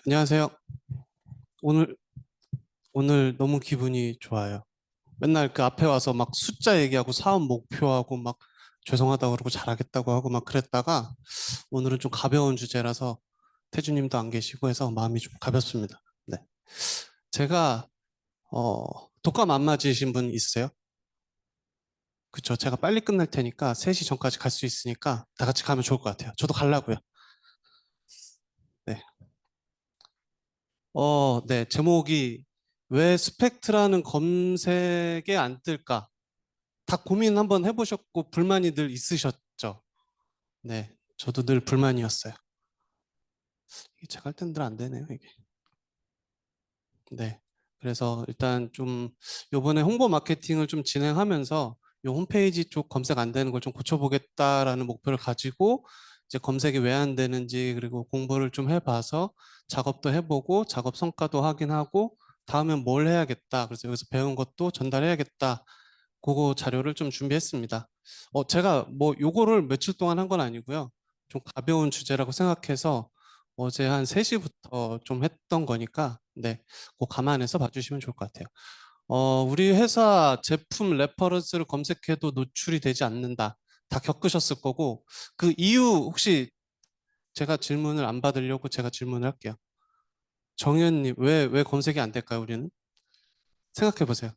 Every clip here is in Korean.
안녕하세요. 오늘, 오늘 너무 기분이 좋아요. 맨날 그 앞에 와서 막 숫자 얘기하고 사업 목표하고 막 죄송하다고 그러고 잘하겠다고 하고 막 그랬다가 오늘은 좀 가벼운 주제라서 태주님도 안 계시고 해서 마음이 좀 가볍습니다. 네. 제가, 독감 안 맞으신 분 있으세요? 그쵸. 제가 빨리 끝날 테니까 3시 전까지 갈 수 있으니까 다 같이 가면 좋을 것 같아요. 저도 가려고요. 네. 네. 제목이 왜 스펙트라는 검색에 안 뜰까? 다 고민 한번 해보셨고 불만이 늘 있으셨죠? 네, 저도 늘 불만이었어요. 이게 제가 할 때는 늘 안 되네요, 이게. 네, 그래서 일단 좀 요번에 홍보 마케팅을 좀 진행하면서 요 홈페이지 쪽 검색 안 되는 걸 좀 고쳐보겠다라는 목표를 가지고 이제 검색이 왜 안 되는지 그리고 공부를 좀 해봐서 작업도 해보고 작업 성과도 확인하고 다음엔 뭘 해야겠다. 그래서 여기서 배운 것도 전달해야겠다. 그거 자료를 좀 준비했습니다. 제가 뭐 요거를 며칠 동안 한 건 아니고요. 좀 가벼운 주제라고 생각해서 어제 한 3시부터 좀 했던 거니까, 네, 그거 감안해서 봐주시면 좋을 것 같아요. 우리 회사 제품 레퍼런스를 검색해도 노출이 되지 않는다. 다 겪으셨을 거고, 그 이유 혹시 제가 질문을 안 받으려고 제가 질문을 할게요. 정현님, 왜 검색이 안 될까요, 우리는? 생각해 보세요.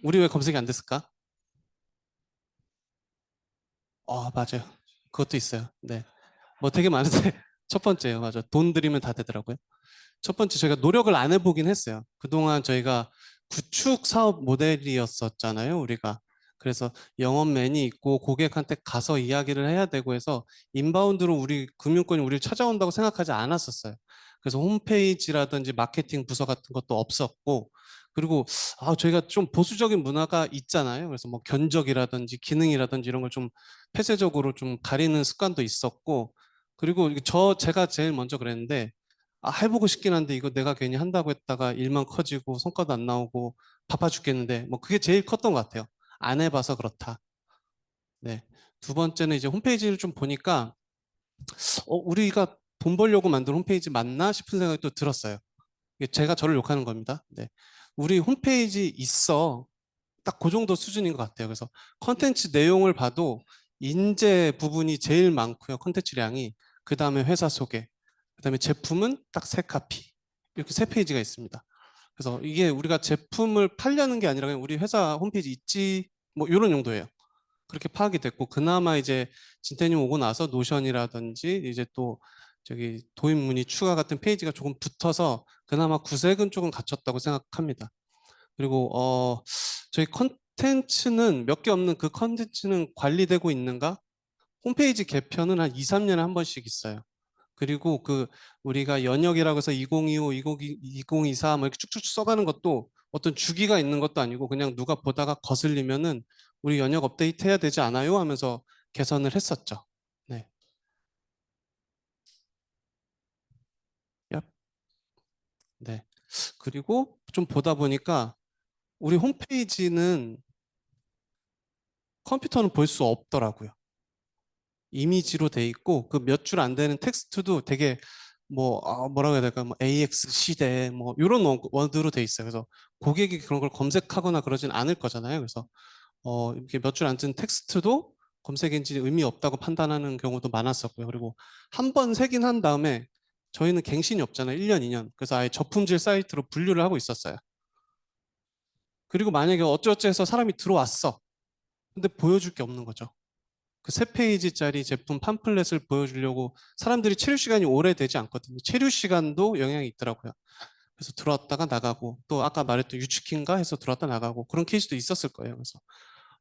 우리 왜 검색이 안 됐을까? 맞아요. 그것도 있어요. 네. 뭐 되게 많은데 첫 번째요. 맞아. 돈 들이면 다 되더라고요. 첫 번째 저희가 노력을 안 해보긴 했어요. 그동안 저희가 구축 사업 모델이었었잖아요. 우리가. 그래서 영업맨이 있고 고객한테 가서 이야기를 해야 되고 해서 인바운드로 우리 금융권이 우리를 찾아온다고 생각하지 않았었어요. 그래서 홈페이지라든지 마케팅 부서 같은 것도 없었고 그리고 저희가 좀 보수적인 문화가 있잖아요. 그래서 뭐 견적이라든지 기능이라든지 이런 걸 좀 폐쇄적으로 좀 가리는 습관도 있었고 그리고 제가 제일 먼저 그랬는데 해보고 싶긴 한데 이거 내가 괜히 한다고 했다가 일만 커지고 성과도 안 나오고 바빠 죽겠는데 뭐 그게 제일 컸던 것 같아요. 안 해봐서 그렇다. 네. 두 번째는 이제 홈페이지를 좀 보니까 우리가 돈 벌려고 만든 홈페이지 맞나 싶은 생각이 또 들었어요. 이게 제가 저를 욕하는 겁니다. 네. 우리 홈페이지 있어. 딱 그 정도 수준인 것 같아요. 그래서 컨텐츠 내용을 봐도 인재 부분이 제일 많고요. 컨텐츠량이. 그 다음에 회사 소개. 그 다음에 제품은 딱 3카피. 이렇게 3페이지가 있습니다. 그래서 이게 우리가 제품을 팔려는 게 아니라 그냥 우리 회사 홈페이지 있지 뭐 이런 용도예요. 그렇게 파악이 됐고 그나마 이제 진태님 오고 나서 노션이라든지 이제 또 저기 도입 문의 추가 같은 페이지가 조금 붙어서 그나마 구색은 조금 갖췄다고 생각합니다. 그리고 저희 컨텐츠는 몇 개 없는 그 컨텐츠는 관리되고 있는가? 홈페이지 개편은 한 2, 3년에 한 번씩 있어요. 그리고 그 우리가 연역이라고 해서 2025, 2024 뭐 이렇게 쭉쭉 써가는 것도 어떤 주기가 있는 것도 아니고 그냥 누가 보다가 거슬리면은 우리 연역 업데이트 해야 되지 않아요? 하면서 개선을 했었죠. 네. 얍. 네. 그리고 좀 보다 보니까 우리 홈페이지는 컴퓨터는 볼 수 없더라고요. 이미지로 돼 있고 그 몇 줄 안 되는 텍스트도 되게 뭐라고 해야 될까 뭐 AX 시대 뭐 이런 워드로 돼 있어요. 그래서 고객이 그런 걸 검색하거나 그러진 않을 거잖아요. 그래서 이렇게 몇 줄 안 든 텍스트도 검색 엔진이 의미 없다고 판단하는 경우도 많았었고요. 그리고 한 번 색인 한 다음에 저희는 갱신이 없잖아요. 1년, 2년. 그래서 아예 저품질 사이트로 분류를 하고 있었어요. 그리고 만약에 어쩌어쩌 해서 사람이 들어왔어. 근데 보여줄 게 없는 거죠. 그 3페이지짜리 제품 팜플렛을 보여주려고 사람들이 체류 시간이 오래되지 않거든요. 체류 시간도 영향이 있더라고요. 그래서 들어왔다가 나가고 또 아까 말했던 유치킨가 해서 들어왔다 나가고 그런 케이스도 있었을 거예요. 그래서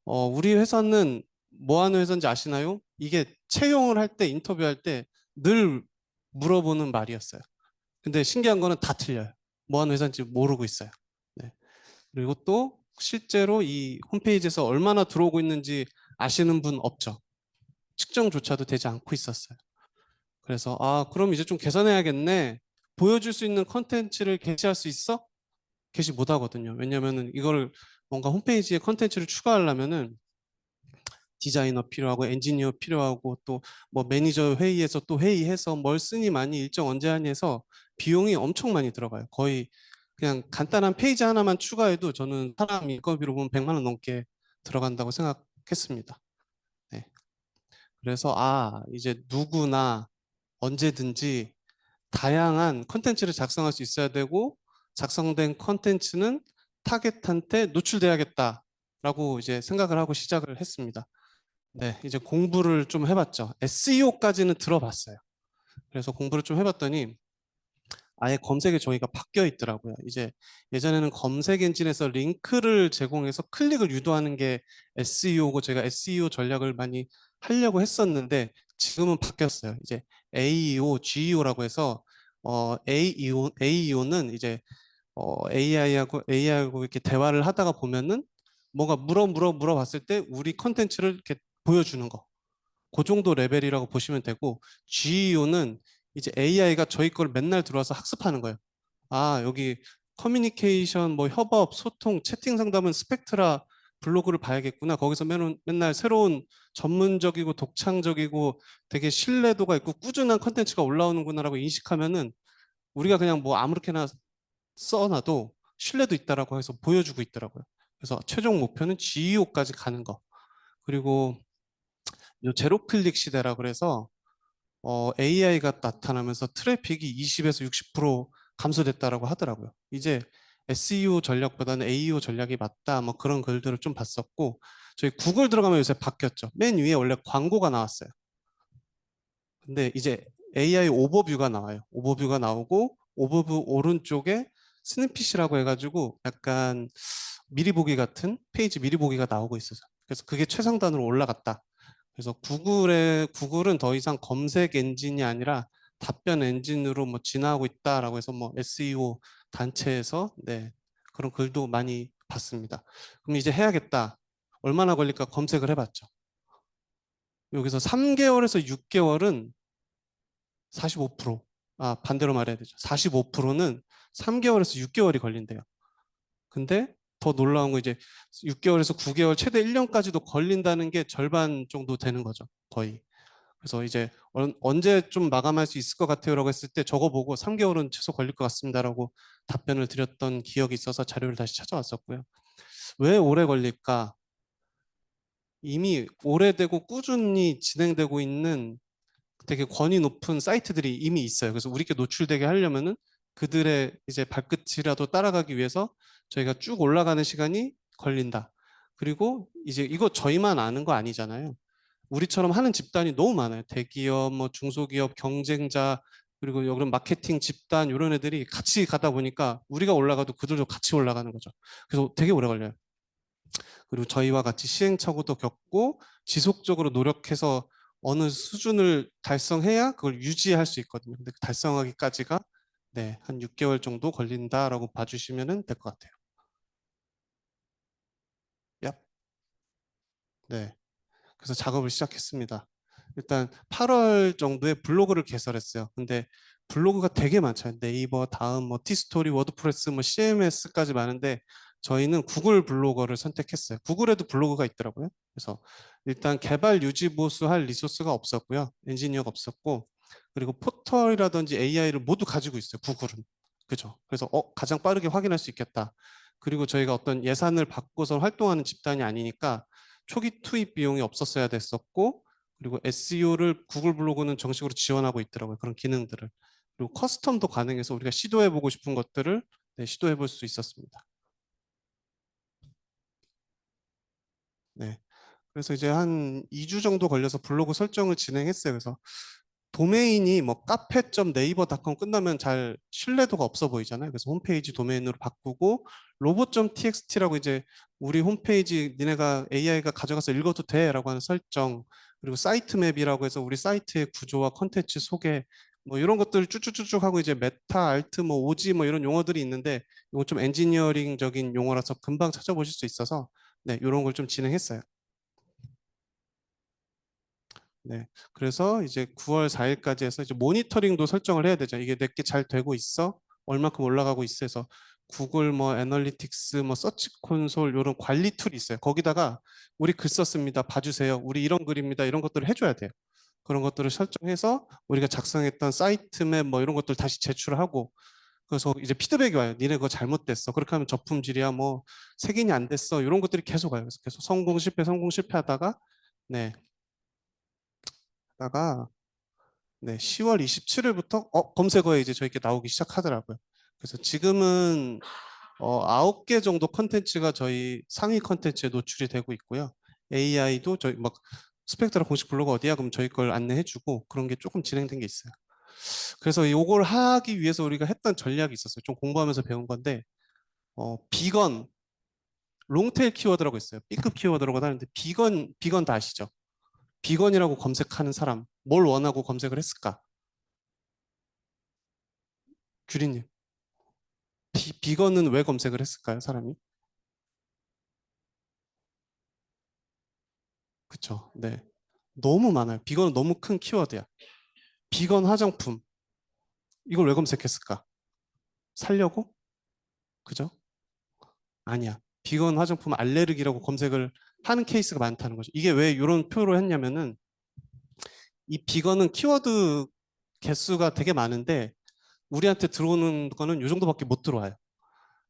우리 회사는 뭐 하는 회사인지 아시나요? 이게 채용을 할 때 인터뷰할 때 늘 물어보는 말이었어요. 근데 신기한 거는 다 틀려요. 뭐 하는 회사인지 모르고 있어요. 네. 그리고 또 실제로 이 홈페이지에서 얼마나 들어오고 있는지 아시는 분 없죠. 측정조차도 되지 않고 있었어요. 그래서 그럼 이제 좀 개선해야겠네. 보여줄 수 있는 컨텐츠를 게시할 수 있어? 게시 못 하거든요. 왜냐면은 이거를 뭔가 홈페이지에 컨텐츠를 추가하려면은 디자이너 필요하고 엔지니어 필요하고 또 뭐 매니저 회의에서 또 회의해서 뭘 쓰니 많이 일정 언제 하니 해서 비용이 엄청 많이 들어가요. 거의 그냥 간단한 페이지 하나만 추가해도 저는 사람 인건비로 보면 100만 원 넘게 들어간다고 생각했습니다. 네. 그래서 이제 누구나 언제든지 다양한 컨텐츠를 작성할 수 있어야 되고 작성된 컨텐츠는 타겟한테 노출돼야겠다라고 이제 생각을 하고 시작을 했습니다. 네, 이제 공부를 좀 해봤죠. SEO까지는 들어봤어요. 그래서 공부를 좀 해봤더니 아예 검색에 저희가 바뀌어 있더라고요. 이제 예전에는 검색 엔진에서 링크를 제공해서 클릭을 유도하는 게 SEO고 제가 SEO 전략을 많이 하려고 했었는데 지금은 바뀌었어요. 이제 AEO, GEO라고 해서 AEO는 이제 AI하고 이렇게 대화를 하다가 보면은 뭔가 물어봤을 때 우리 컨텐츠를 이렇게 보여주는 거. 그 정도 레벨이라고 보시면 되고 GEO는 이제 AI가 저희 걸 맨날 들어와서 학습하는 거예요. 여기 커뮤니케이션, 뭐 협업, 소통, 채팅 상담은 스펙트라 블로그를 봐야겠구나. 거기서 맨날 새로운 전문적이고 독창적이고 되게 신뢰도가 있고 꾸준한 컨텐츠가 올라오는구나라고 인식하면은 우리가 그냥 뭐 아무렇게나 써놔도 신뢰도 있다라고 해서 보여주고 있더라고요. 그래서 최종 목표는 GEO까지 가는 거. 그리고 요 제로 클릭 시대라 그래서 AI가 나타나면서 트래픽이 20에서 60% 감소됐다라고 하더라고요. 이제 SEO 전략보다는 AEO 전략이 맞다. 뭐 그런 글들을 좀 봤었고 저희 구글 들어가면 요새 바뀌었죠. 맨 위에 원래 광고가 나왔어요. 근데 이제 AI 오버뷰가 나와요. 오버뷰가 나오고 오버뷰 오른쪽에 스냅핏이라고 해가지고 약간 미리 보기 같은 페이지 미리 보기가 나오고 있어서 그래서 그게 최상단으로 올라갔다. 그래서 구글은 더 이상 검색 엔진이 아니라 답변 엔진으로 뭐 진화하고 있다라고 해서 뭐 SEO 단체에서 네, 그런 글도 많이 봤습니다. 그럼 이제 해야겠다. 얼마나 걸릴까 검색을 해봤죠. 여기서 3개월에서 6개월은 45%. 반대로 말해야 되죠. 45%는 3개월에서 6개월이 걸린대요. 근데 더 놀라운 거 이제 6개월에서 9개월, 최대 1년까지도 걸린다는 게 절반 정도 되는 거죠. 거의. 그래서 이제 언제 좀 마감할 수 있을 것 같아요라고 했을 때 저거 보고 3개월은 최소 걸릴 것 같습니다라고 답변을 드렸던 기억이 있어서 자료를 다시 찾아왔었고요. 왜 오래 걸릴까? 이미 오래되고 꾸준히 진행되고 있는 되게 권위 높은 사이트들이 이미 있어요. 그래서 우리께 노출되게 하려면은 그들의 이제 발끝이라도 따라가기 위해서 저희가 쭉 올라가는 시간이 걸린다. 그리고 이제 이거 저희만 아는 거 아니잖아요. 우리처럼 하는 집단이 너무 많아요. 대기업, 뭐 중소기업, 경쟁자, 그리고 이런 마케팅 집단 이런 애들이 같이 가다 보니까 우리가 올라가도 그들도 같이 올라가는 거죠. 그래서 되게 오래 걸려요. 그리고 저희와 같이 시행착오도 겪고 지속적으로 노력해서 어느 수준을 달성해야 그걸 유지할 수 있거든요. 근데 그 달성하기까지가 네, 한 6개월 정도 걸린다라고 봐주시면 될 것 같아요. 얍. 네. 그래서 작업을 시작했습니다. 일단 8월 정도에 블로그를 개설했어요. 근데 블로그가 되게 많죠. 네이버, 다음, 뭐 티스토리, 워드프레스, 뭐 CMS까지 많은데 저희는 구글 블로거를 선택했어요. 구글에도 블로그가 있더라고요. 그래서 일단 개발 유지 보수할 리소스가 없었고요. 엔지니어가 없었고 그리고 포털이라든지 AI를 모두 가지고 있어요. 구글은. 그죠? 그래서 가장 빠르게 확인할 수 있겠다. 그리고 저희가 어떤 예산을 받고서 활동하는 집단이 아니니까 초기 투입 비용이 없었어야 됐었고 그리고 SEO를 구글 블로그는 정식으로 지원하고 있더라고요. 그런 기능들을. 그리고 커스텀도 가능해서 우리가 시도해보고 싶은 것들을 네, 시도해볼 수 있었습니다. 네. 그래서 이제 한 2주 정도 걸려서 블로그 설정을 진행했어요. 그래서 도메인이 뭐 카페.네이버.com 끝나면 잘 신뢰도가 없어 보이잖아요. 그래서 홈페이지 도메인으로 바꾸고 로봇.txt라고 이제 우리 홈페이지 니네가 AI가 가져가서 읽어도 돼라고 하는 설정 그리고 사이트 맵이라고 해서 우리 사이트의 구조와 컨텐츠 소개 뭐 이런 것들을 쭉쭉쭉쭉 하고 이제 메타, 알트, 뭐 오지 뭐 이런 용어들이 있는데 이건 좀 엔지니어링적인 용어라서 금방 찾아보실 수 있어서 네, 이런 걸 좀 진행했어요. 네. 그래서 이제 9월 4일까지 해서 이제 모니터링도 설정을 해야 되죠. 이게 내게 잘 되고 있어? 얼마큼 올라가고 있어? 해서 구글 뭐 애널리틱스 뭐 서치 콘솔 이런 관리 툴이 있어요. 거기다가 우리 글 썼습니다. 봐주세요. 우리 이런 글입니다. 이런 것들을 해줘야 돼요. 그런 것들을 설정해서 우리가 작성했던 사이트맵 뭐 이런 것들 다시 제출하고 그래서 이제 피드백이 와요. 니네 그거 잘못됐어. 그렇게 하면 저품질이야. 뭐 색인이 안 됐어. 이런 것들이 계속 와요. 그래서 계속 성공 실패 하다가 네. 하다가 네, 10월 27일부터 검색어에 이제 저희게 나오기 시작하더라고요. 그래서 지금은 9개 정도 컨텐츠가 저희 상위 컨텐츠에 노출이 되고 있고요. AI도 저희 막 스펙트라 공식 블로그 어디야? 그럼 저희 걸 안내해주고 그런 게 조금 진행된 게 있어요. 그래서 이걸 하기 위해서 우리가 했던 전략이 있었어요. 좀 공부하면서 배운 건데 비건, 롱테일 키워드라고 있어요. B급 키워드라고 하는데 비건 다 아시죠? 비건이라고 검색하는 사람 뭘 원하고 검색을 했을까? 규리님, 비건은 왜 검색을 했을까요, 사람이? 그쵸? 네. 너무 많아요. 비건은 너무 큰 키워드야. 비건 화장품. 이걸 왜 검색했을까? 살려고? 그죠? 아니야. 비건 화장품 알레르기라고 검색을 하는 케이스가 많다는 거죠. 이게 왜 이런 표를 했냐면은 이 비건은 키워드 개수가 되게 많은데 우리한테 들어오는 거는 이 정도밖에 못 들어와요.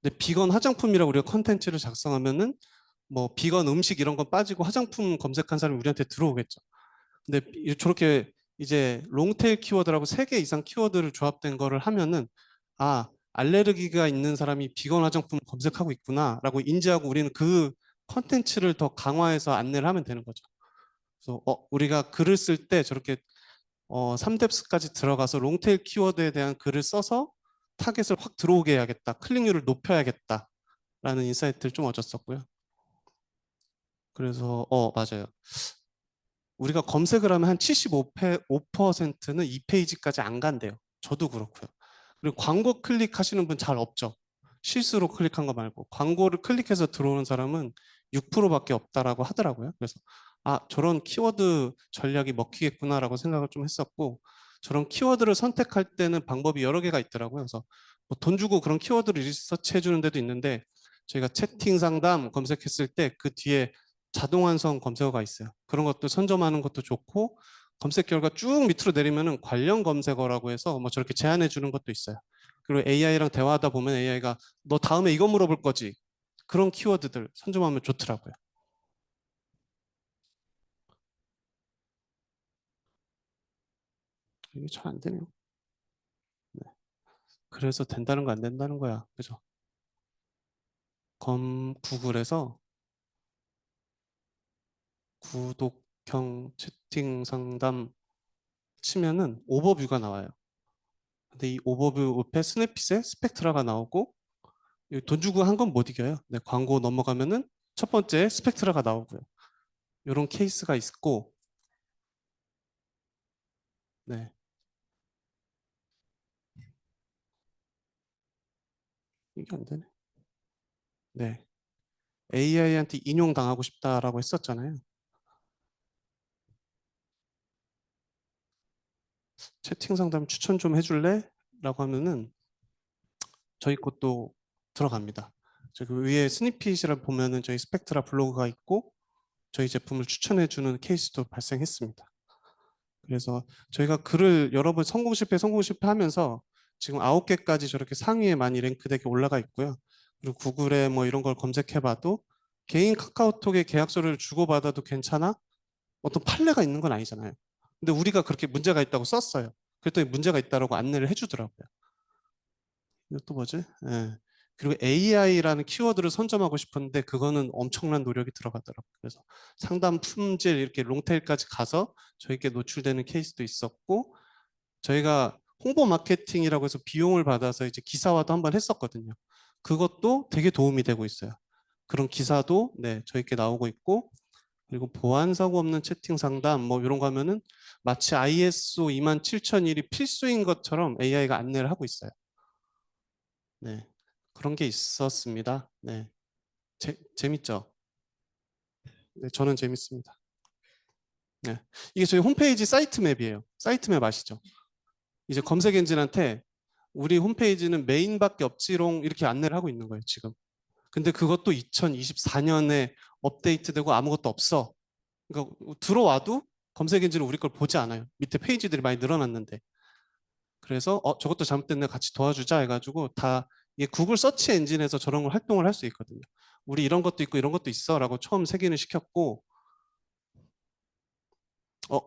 근데 비건 화장품이라고 우리가 컨텐츠를 작성하면은 뭐 비건 음식 이런 건 빠지고 화장품 검색한 사람이 우리한테 들어오겠죠. 근데 저렇게 이제 롱테일 키워드라고 3개 이상 키워드를 조합된 거를 하면은 알레르기가 있는 사람이 비건 화장품 검색하고 있구나라고 인지하고 우리는 그 컨텐츠를 더 강화해서 안내를 하면 되는 거죠. 그래서 우리가 글을 쓸 때 저렇게 3뎁스까지 들어가서 롱테일 키워드에 대한 글을 써서 타겟을 확 들어오게 해야겠다. 클릭률을 높여야겠다라는 인사이트를 좀 얻었었고요. 그래서 맞아요. 우리가 검색을 하면 한 75%는 이 페이지까지 안 간대요. 저도 그렇고요. 그리고 광고 클릭하시는 분 잘 없죠. 실수로 클릭한 거 말고 광고를 클릭해서 들어오는 사람은 6%밖에 없다라고 하더라고요. 그래서 저런 키워드 전략이 먹히겠구나라고 생각을 좀 했었고 저런 키워드를 선택할 때는 방법이 여러 개가 있더라고요. 그래서 뭐돈 주고 그런 키워드를 리서치해 주는 데도 있는데 저희가 채팅 상담 검색했을 때 그 뒤에 자동 완성 검색어가 있어요. 그런 것도 선점하는 것도 좋고 검색 결과 쭉 밑으로 내리면은 관련 검색어라고 해서 뭐 저렇게 제안해 주는 것도 있어요. 그리고 AI랑 대화하다 보면 AI가 너 다음에 이거 물어볼 거지. 그런 키워드들 선점하면 좋더라고요. 이게 잘 안 되네요. 네. 그래서 된다는 거 안 된다는 거야. 그죠? 구글에서 구독형 채팅 상담 치면은 오버뷰가 나와요. 근데 이 오버뷰 옆에 스냅핏에 스펙트라가 나오고 돈 주고 한 건 못 이겨요. 네, 광고 넘어가면은 첫 번째 스펙트라가 나오고요. 이런 케이스가 있고, 네, 이게 안 되네. 네, AI한테 인용 당하고 싶다라고 했었잖아요. 채팅 상담 추천 좀 해줄래? 라고 하면은 저희 것도 들어갑니다. 저기 위에 스니핏이라 보면은 저희 스펙트라 블로그가 있고 저희 제품을 추천해주는 케이스도 발생했습니다. 그래서 저희가 글을 여러 번 성공 실패 하면서 지금 9개까지 저렇게 상위에 많이 랭크되게 올라가 있고요. 그리고 구글에 뭐 이런 걸 검색해봐도 개인 카카오톡에 계약서를 주고받아도 괜찮아? 어떤 판례가 있는 건 아니잖아요. 근데 우리가 그렇게 문제가 있다고 썼어요. 그랬더니 문제가 있다고 안내를 해주더라고요. 또 뭐지? 예. 그리고 AI라는 키워드를 선점하고 싶었는데 그거는 엄청난 노력이 들어가더라고요. 그래서 상담 품질 이렇게 롱테일까지 가서 저희께 노출되는 케이스도 있었고 저희가 홍보 마케팅이라고 해서 비용을 받아서 이제 기사화도 한번 했었거든요. 그것도 되게 도움이 되고 있어요. 그런 기사도 네, 저희께 나오고 있고 그리고 보안 사고 없는 채팅 상담 뭐 이런 거 하면은 마치 ISO 27001이 필수인 것처럼 AI가 안내를 하고 있어요. 네. 그런 게 있었습니다. 네. 재밌죠? 네, 저는 재밌습니다. 네. 이게 저희 홈페이지 사이트 맵이에요. 사이트 맵 아시죠? 이제 검색 엔진한테 우리 홈페이지는 메인밖에 없지롱 이렇게 안내를 하고 있는 거예요, 지금. 근데 그것도 2024년에 업데이트되고 아무것도 없어. 그러니까 들어와도 검색 엔진은 우리 걸 보지 않아요. 밑에 페이지들이 많이 늘어났는데. 그래서 저것도 잘못됐네 같이 도와주자 해가지고 다 이게 구글 서치 엔진에서 저런 걸 활동을 할 수 있거든요. 우리 이런 것도 있고 이런 것도 있어라고 처음 색인을 시켰고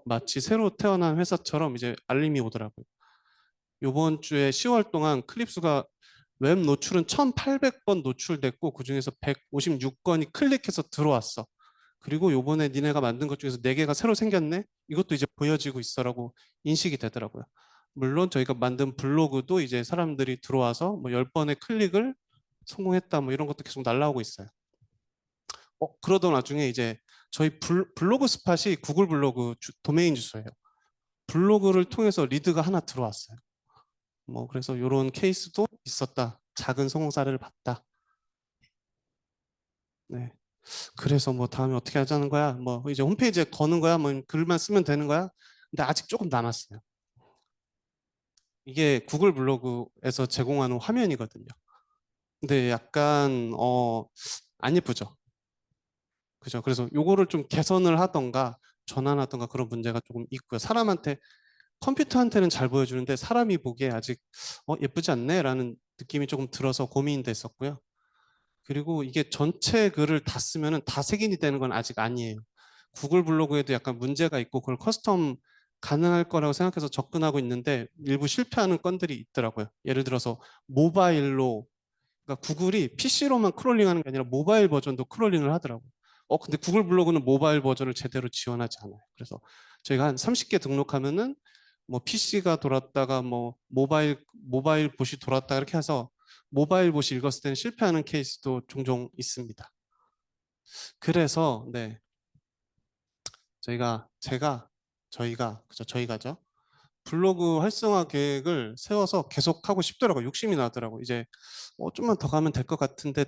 마치 새로 태어난 회사처럼 이제 알림이 오더라고요. 이번 주에 10월 동안 클립수가 웹 노출은 1,800건 노출됐고 그중에서 156건이 클릭해서 들어왔어. 그리고 요번에 니네가 만든 것 중에서 4개가 새로 생겼네? 이것도 이제 보여지고 있어라고 인식이 되더라고요. 물론 저희가 만든 블로그도 이제 사람들이 들어와서 뭐 10번의 클릭을 성공했다 뭐 이런 것도 계속 날라오고 있어요. 그러던 와중에 이제 저희 블로그 스팟이 구글 블로그 도메인 주소예요. 블로그를 통해서 리드가 하나 들어왔어요. 뭐 그래서 이런 케이스도 있었다. 작은 성공 사례를 봤다. 네. 그래서 뭐 다음에 어떻게 하자는 거야? 뭐 이제 홈페이지에 거는 거야? 뭐 글만 쓰면 되는 거야? 근데 아직 조금 남았어요. 이게 구글 블로그에서 제공하는 화면이거든요. 근데 약간 안 예쁘죠. 그죠? 그래서 요거를 좀 개선을 하던가 전환하던가 그런 문제가 조금 있고요. 사람한테 컴퓨터한테는 잘 보여주는데 사람이 보기에 아직 예쁘지 않네라는 느낌이 조금 들어서 고민이 됐었고요. 그리고 이게 전체 글을 다 쓰면은 다 색인이 되는 건 아직 아니에요. 구글 블로그에도 약간 문제가 있고 그걸 커스텀 가능할 거라고 생각해서 접근하고 있는데 일부 실패하는 건들이 있더라고요. 예를 들어서 모바일로 그러니까 구글이 PC로만 크롤링하는 게 아니라 모바일 버전도 크롤링을 하더라고요. 근데 구글 블로그는 모바일 버전을 제대로 지원하지 않아요. 그래서 저희가 한 30개 등록하면은 뭐 PC가 돌았다가 뭐 모바일 봇이 돌았다 이렇게 해서 모바일 봇이 읽었을 때는 실패하는 케이스도 종종 있습니다. 그래서 네 저희가죠. 블로그 활성화 계획을 세워서 계속 하고 싶더라고요. 욕심이 나더라고요. 이제 좀만 더 가면 될 것 같은데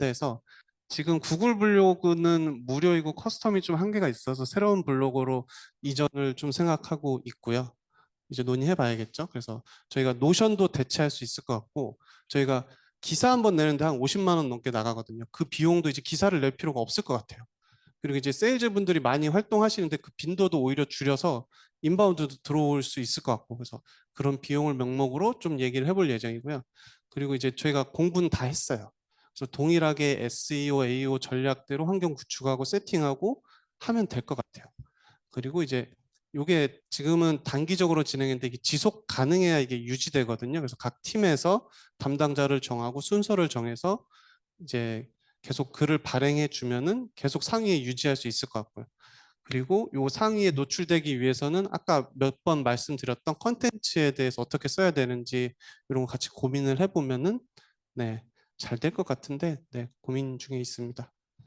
해서 지금 구글 블로그는 무료이고 커스텀이 좀 한계가 있어서 새로운 블로그로 이전을 좀 생각하고 있고요. 이제 논의해 봐야겠죠. 그래서 저희가 노션도 대체할 수 있을 것 같고 저희가 기사 한번 내는데 한 50만 원 넘게 나가거든요. 그 비용도 이제 기사를 낼 필요가 없을 것 같아요. 그리고 이제 세일즈 분들이 많이 활동하시는데 그 빈도도 오히려 줄여서 인바운드도 들어올 수 있을 것 같고 그래서 그런 비용을 명목으로 좀 얘기를 해볼 예정이고요. 그리고 이제 저희가 공부는 다 했어요. 그래서 동일하게 SEO, AEO 전략대로 환경 구축하고 세팅하고 하면 될 것 같아요. 그리고 이제 이게 지금은 단기적으로 진행했는데 이게 지속 가능해야 이게 유지되거든요. 그래서 각 팀에서 담당자를 정하고 순서를 정해서 이제 계속 글을 발행해 주면은 계속 상위에 유지할 수 있을 것 같고요. 그리고 요 상위에 노출되기 위해서는 아까 몇 번 말씀드렸던 컨텐츠에 대해서 어떻게 써야 되는지 이런 거 같이 고민을 해보면은 네, 잘 될 것 같은데 네, 고민 중에 있습니다.